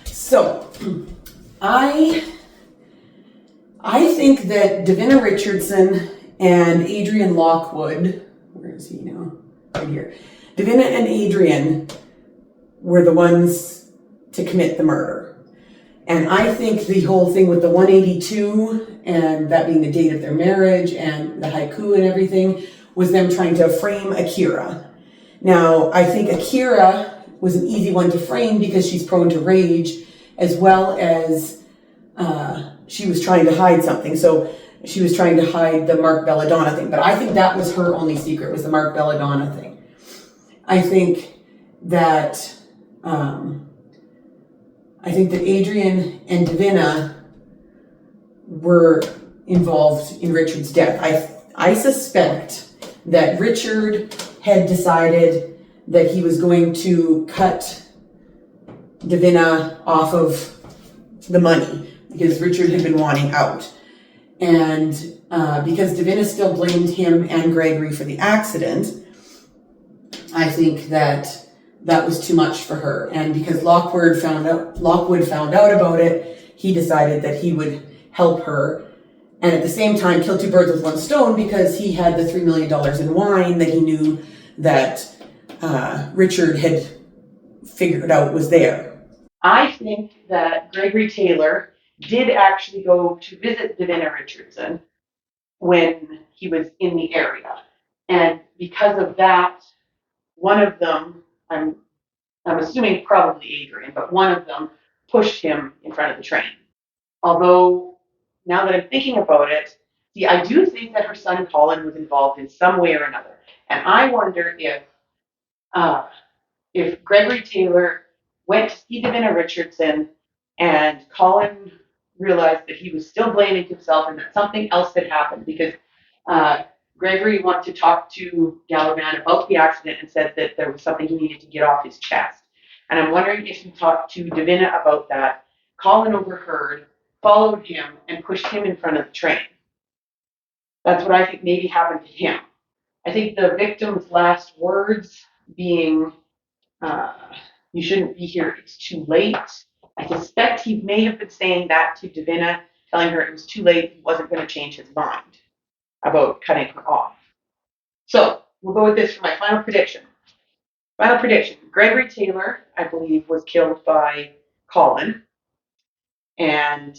So, I think that Davina Richardson and Adrian Lockwood, where is he now? Right here. Davina and Adrian were the ones to commit the murder. And I think the whole thing with the 182 and that being the date of their marriage and the haiku and everything was them trying to frame Akira. Now, I think Akira was an easy one to frame because she's prone to rage, as well as she was trying to hide something. So she was trying to hide the Mark Belladonna thing. But I think that was her only secret, was the Mark Belladonna thing. I think that Adrian and Davina were involved in Richard's death. I suspect that Richard had decided that he was going to cut Davina off of the money because Richard had been wanting out. And because Davina still blamed him and Gregory for the accident, I think that was too much for her. And because Lockwood found out about it, he decided that he would help her. And at the same time, kill two birds with one stone, because he had the $3 million in wine that he knew that Richard had figured out was there. I think that Gregory Taylor did actually go to visit Davina Richardson when he was in the area. And because of that, one of them, I'm assuming probably Adrian, but one of them pushed him in front of the train. Although, now that I'm thinking about it, see, I do think that her son Colin was involved in some way or another. And I wonder if Gregory Taylor went to see Davina Richardson and Colin realized that he was still blaming himself and that something else had happened, because Gregory wanted to talk to Gallivan about the accident and said that there was something he needed to get off his chest. And I'm wondering if he talked to Davina about that. Colin overheard, followed him, and pushed him in front of the train. That's what I think maybe happened to him. I think the victim's last words being, you shouldn't be here, it's too late. I suspect he may have been saying that to Davina, telling her it was too late, he wasn't going to change his mind about cutting her off. So we'll go with this for my final prediction. Final prediction. Gregory Taylor, I believe, was killed by Colin, and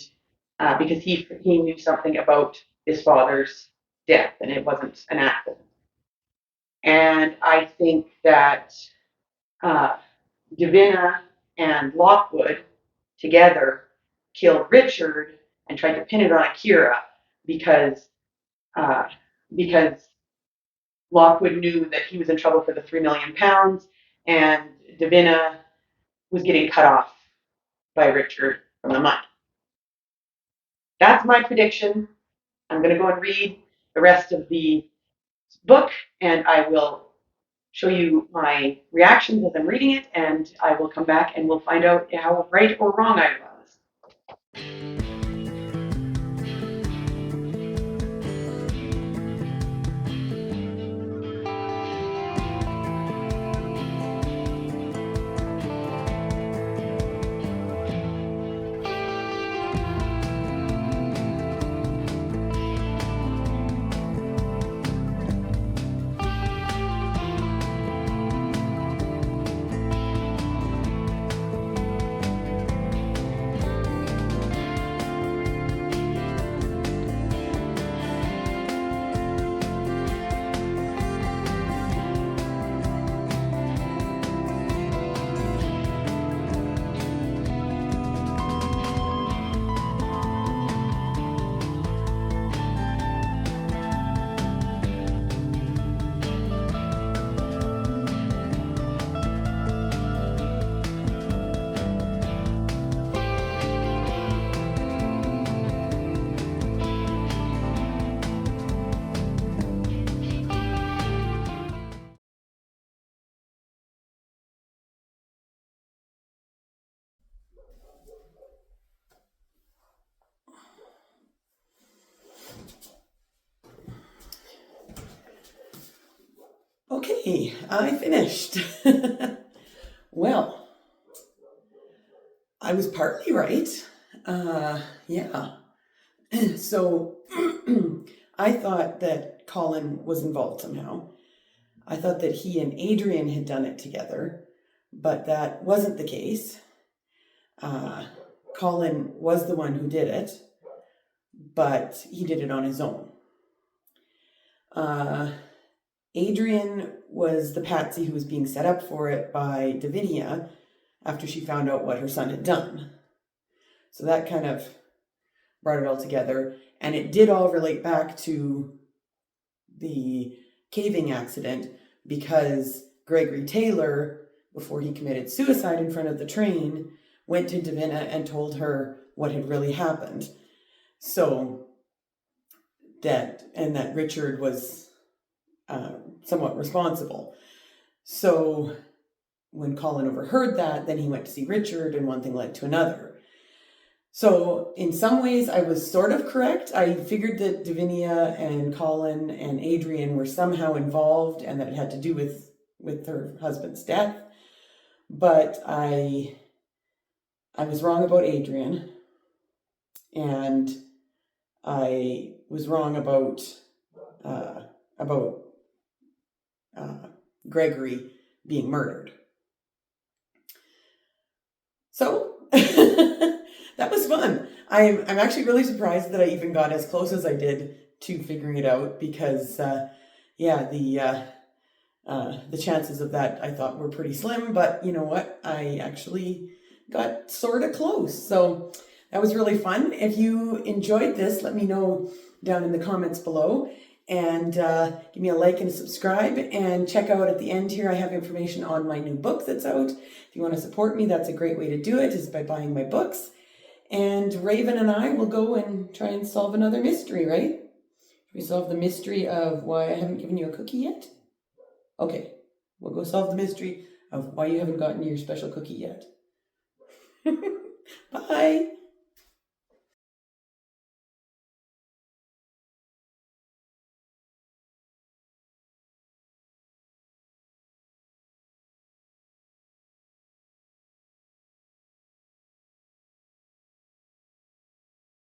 because he knew something about his father's death, and it wasn't an accident. And I think that Davina and Lockwood together killed Richard and tried to pin it on Akira because Lockwood knew that he was in trouble for the £3 million, and Davina was getting cut off by Richard from the money. That's my prediction. I'm going to go and read the rest of the book, and I will show you my reactions as I'm reading it, and I will come back and we'll find out how right or wrong I was. Okay, I finished. Well, I was partly right. Yeah. So I thought that Colin was involved somehow. I thought that he and Adrian had done it together, but that wasn't the case. Colin was the one who did it, but he did it on his own. Adrian was the patsy who was being set up for it by Davinia after she found out what her son had done. So that kind of brought it all together, and it did all relate back to the caving accident because Gregory Taylor, before he committed suicide in front of the train, went to Davina and told her what had really happened. So that Richard was somewhat responsible. So when Colin overheard that, then he went to see Richard, and one thing led to another. So in some ways, I was sort of correct. I figured that Davinia and Colin and Adrian were somehow involved and that it had to do with her husband's death. But I was wrong about Adrian, and I was wrong about Gregory being murdered. So that was fun. I'm actually really surprised that I even got as close as I did to figuring it out because the chances of that I thought were pretty slim, but you know what? I actually got sort of close. So that was really fun. If you enjoyed this, let me know down in the comments below, and give me a like and a subscribe, and check out at the end here I have information on my new book that's out. If you want to support me, that's a great way to do it, is by buying my books. And Raven and I will go and try and solve another mystery, right? Should we solve the mystery of why I haven't given you a cookie yet? Okay, we'll go solve the mystery of why you haven't gotten your special cookie yet. Bye!